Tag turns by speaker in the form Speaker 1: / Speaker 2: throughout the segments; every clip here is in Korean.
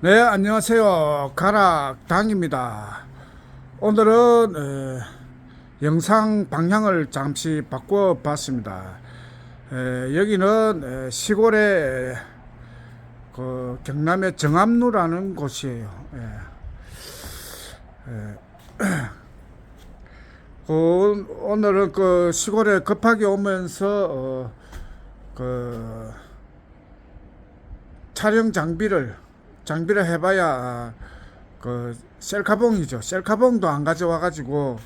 Speaker 1: 네, 안녕하세요. 가락당입니다. 오늘은 영상 방향을 잠시 바꿔 봤습니다. 여기는 시골의 그 경남의 정암루라는 곳이에요. 오늘은 그 시골에 급하게 오면서 그 촬영 장비를 해봐야 그 셀카봉이죠. 셀카봉도 안 가져와 가지고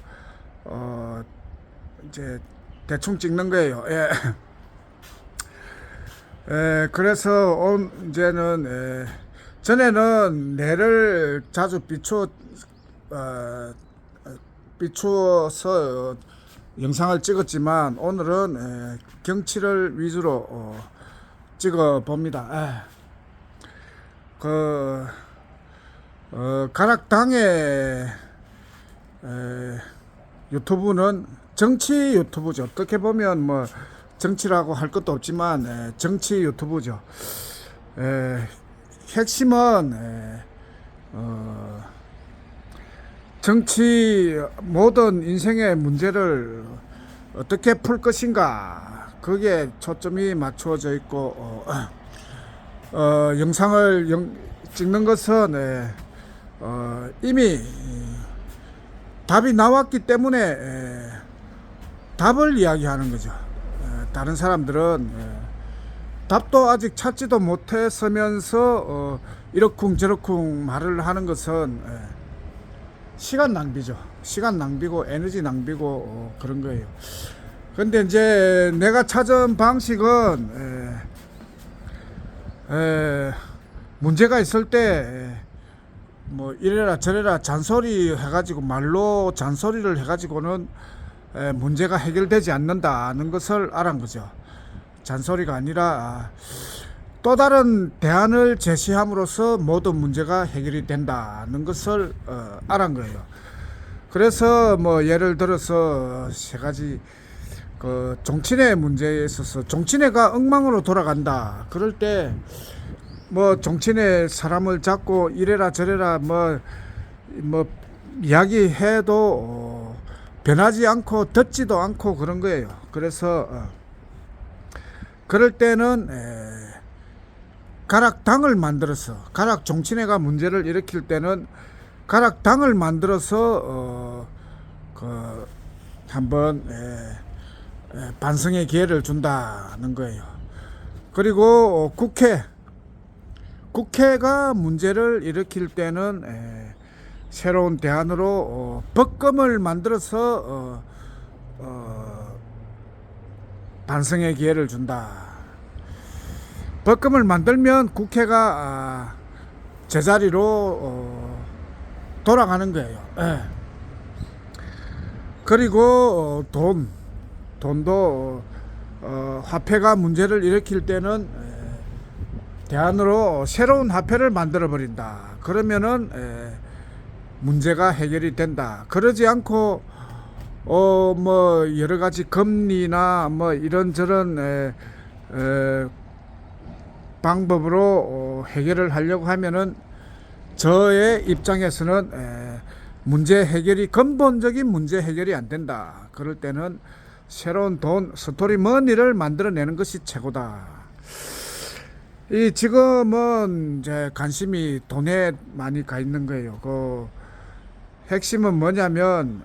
Speaker 1: 이제 대충 찍는 거예요. 예. 이제는 전에는 내를 자주 어, 비추어서 영상을 찍었지만 오늘은 경치를 위주로 찍어 봅니다. 가락당의 유튜브는 정치 유튜브죠. 어떻게 보면 뭐 정치라고 할 것도 없지만 정치 유튜브죠. 핵심은 정치 모든 인생의 문제를 어떻게 풀 것인가, 그게 초점이 맞추어져 있고 영상을 찍는 것은 이미 답이 나왔기 때문에 답을 이야기하는 거죠. 다른 사람들은 답도 아직 찾지도 못했으면서 이러쿵저러쿵 말을 하는 것은 시간 낭비죠. 시간 낭비고 에너지 낭비고 그런 거예요. 근데 이제 내가 찾은 방식은 문제가 있을 때 뭐 이래라 저래라 잔소리 해가지고, 말로 잔소리를 해가지고는 문제가 해결되지 않는다는 것을 알은 거죠. 잔소리가 아니라 또 다른 대안을 제시함으로써 모든 문제가 해결이 된다는 것을 알은 거예요. 그래서 뭐 예를 들어서 세 가지, 그 종친회 문제에 있어서 종친회가 엉망으로 돌아간다. 그럴 때 뭐 종친회 사람을 잡고 이래라 저래라 뭐 이야기해도 변하지 않고 듣지도 않고 그런 거예요. 그래서 그럴 때는 가락당을 만들어서, 가락 종친회가 문제를 일으킬 때는 가락당을 만들어서 한번 반성의 기회를 준다는 거예요. 그리고 국회가 문제를 일으킬 때는 새로운 대안으로 법검을 만들어서 반성의 기회를 준다. 법검을 만들면 국회가 제자리로 돌아가는 거예요. 그리고 돈도 화폐가 문제를 일으킬 때는 대안으로 새로운 화폐를 만들어 버린다. 그러면은 문제가 해결이 된다. 그러지 않고 뭐 여러 가지 금리나 뭐 이런저런 방법으로 해결을 하려고 하면은 저의 입장에서는 문제 해결이, 근본적인 문제 해결이 안 된다. 그럴 때는 새로운 돈, 스토리머니를 만들어내는 것이 최고다. 지금은 이제 관심이 돈에 많이 가 있는 거예요. 그 핵심은 뭐냐면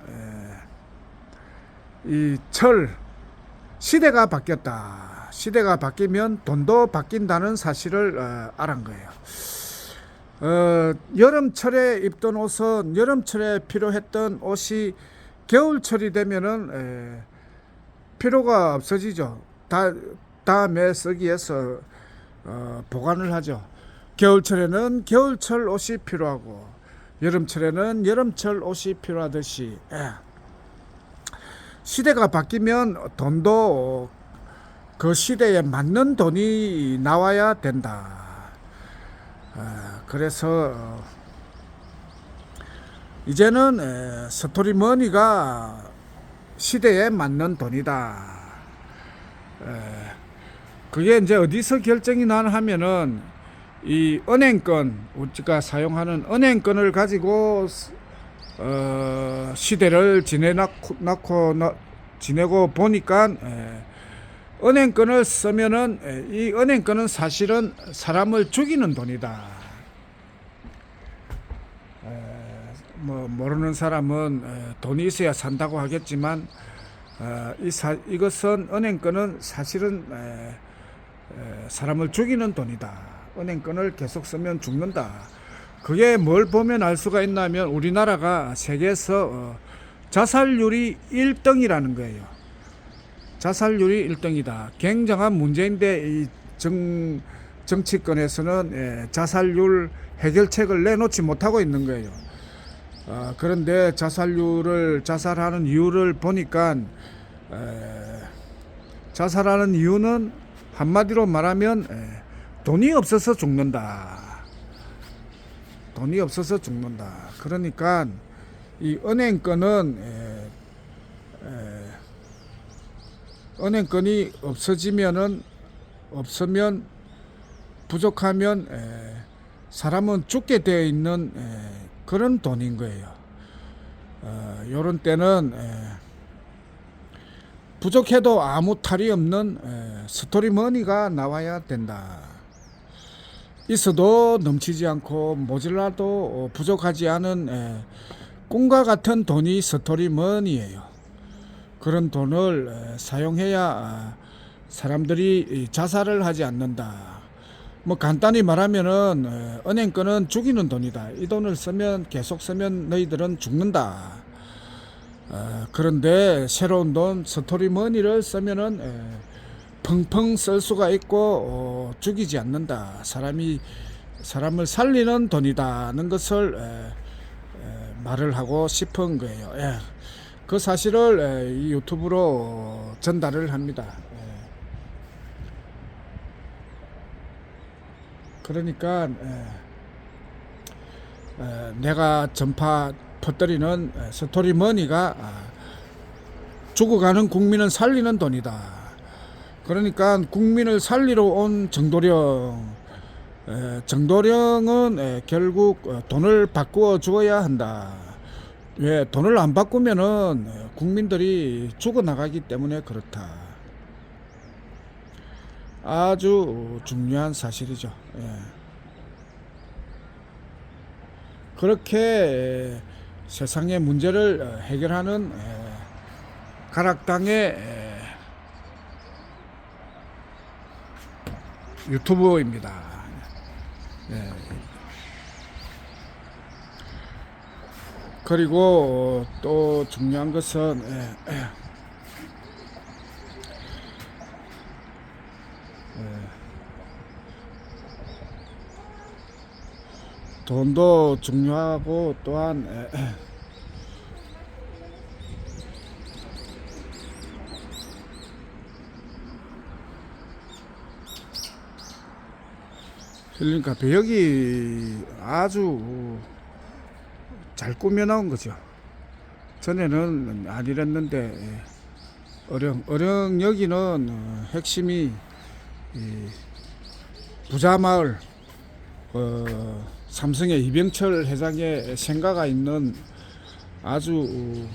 Speaker 1: 시대가 바뀌었다. 시대가 바뀌면 돈도 바뀐다는 사실을 알은 거예요. 여름철에 입던 옷은, 여름철에 필요했던 옷이 겨울철이 되면은 필요가 없어지죠. 다음에 쓰기 위해서 보관을 하죠. 겨울철에는 겨울철 옷이 필요하고 여름철에는 여름철 옷이 필요하듯이 시대가 바뀌면 돈도 그 시대에 맞는 돈이 나와야 된다. 그래서 이제는 스토리머니가 시대에 맞는 돈이다. 그게 이제 어디서 결정이 나는 하면은 이 은행권, 우리가 사용하는 은행권을 가지고 시대를 지내고 보니까 은행권을 쓰면은 이 은행권은 사실은 사람을 죽이는 돈이다. 뭐 모르는 사람은 돈이 있어야 산다고 하겠지만 이것은 은행권은 사실은 사람을 죽이는 돈이다. 은행권을 계속 쓰면 죽는다. 그게 뭘 보면 알 수가 있냐면 우리나라가 세계에서 자살률이 1등이라는 거예요. 자살률이 1등이다. 굉장한 문제인데 이 정치권에서는 자살률 해결책을 내놓지 못하고 있는 거예요. 그런데 자살하는 이유를 보니까 자살하는 이유는 한마디로 말하면 돈이 없어서 죽는다. 돈이 없어서 죽는다. 그러니까 이 은행권은 은행권이 없으면 부족하면 사람은 죽게 되어 있는 그런 돈인 거예요. 요런 때는 부족해도 아무 탈이 없는 스토리머니가 나와야 된다. 있어도 넘치지 않고 모자라도 부족하지 않은 꿈과 같은 돈이 스토리머니예요. 그런 돈을 사용해야 사람들이 자살을 하지 않는다. 뭐 간단히 말하면은 은행권은 죽이는 돈이다. 이 돈을 계속 쓰면 너희들은 죽는다. 그런데 새로운 돈 스토리머니를 쓰면은 펑펑 쓸 수가 있고 죽이지 않는다. 사람을 살리는 돈이다는 것을 말을 하고 싶은 거예요. 그 사실을 이 유튜브로 전달을 합니다. 그러니까 내가 퍼뜨리는 스토리머니가 죽어가는 국민은 살리는 돈이다. 그러니까 국민을 살리러 온 정도령은 결국 돈을 바꾸어 주어야 한다. 왜? 돈을 안 바꾸면은 국민들이 죽어나가기 때문에 그렇다. 아주 중요한 사실이죠. 그렇게 세상의 문제를 해결하는 가락당의 유튜브입니다. 그리고 또 중요한 것은 돈도 중요하고 또한 힐링 카페 여기 아주 잘 꾸며 나온 거죠. 전에는 안 이랬는데 어령 여기는 핵심이 부자마을 삼성의 이병철 회장의 생가가 있는 아주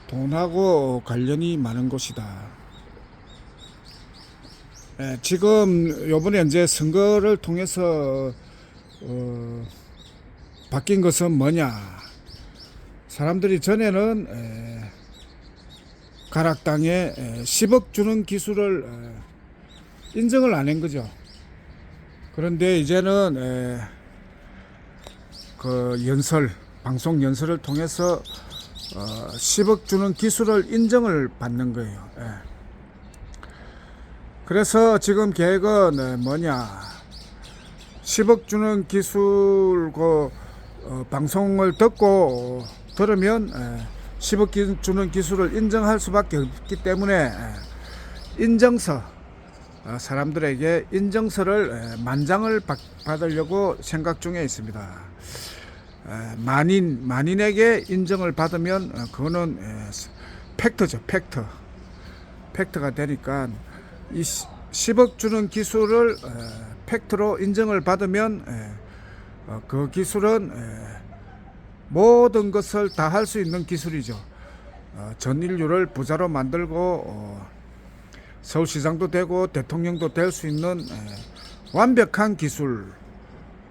Speaker 1: 돈하고 관련이 많은 곳이다. 지금 요번에 이제 선거를 통해서 바뀐 것은 뭐냐? 사람들이 전에는 가락당에 10억 주는 기술을 인정을 안 한 거죠. 그런데 이제는 그 방송 연설을 통해서 10억 주는 기술을 인정을 받는 거예요. 그래서 지금 계획은 뭐냐? 10억 주는 기술 방송을 들으면 10억 주는 기술을 인정할 수밖에 없기 때문에 사람들에게 인정서를 만장을 받으려고 생각 중에 있습니다. 만인에게 인정을 받으면 그거는 팩트죠. 팩트가 되니까 이 10억 주는 기술을 팩트로 인정을 받으면 그 기술은 모든 것을 다 할 수 있는 기술이죠. 전 인류를 부자로 만들고 서울시장도 되고 대통령도 될 수 있는 완벽한 기술,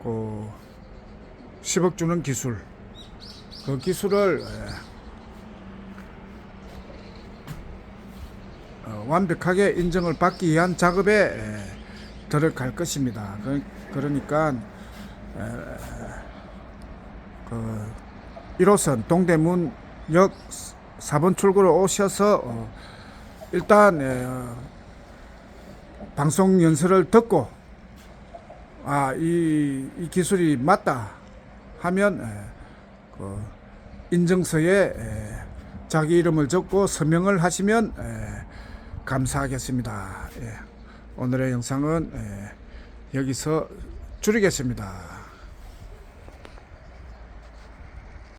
Speaker 1: 그 10억 주는 기술, 그 기술을 완벽하게 인정을 받기 위한 작업에 들어갈 것입니다. 그러니까 1호선 동대문역 4번 출구로 오셔서 일단 방송 연설을 듣고 이 기술이 맞다 하면 그 인증서에 자기 이름을 적고 서명을 하시면 감사하겠습니다. 오늘의 영상은 여기서 줄이겠습니다.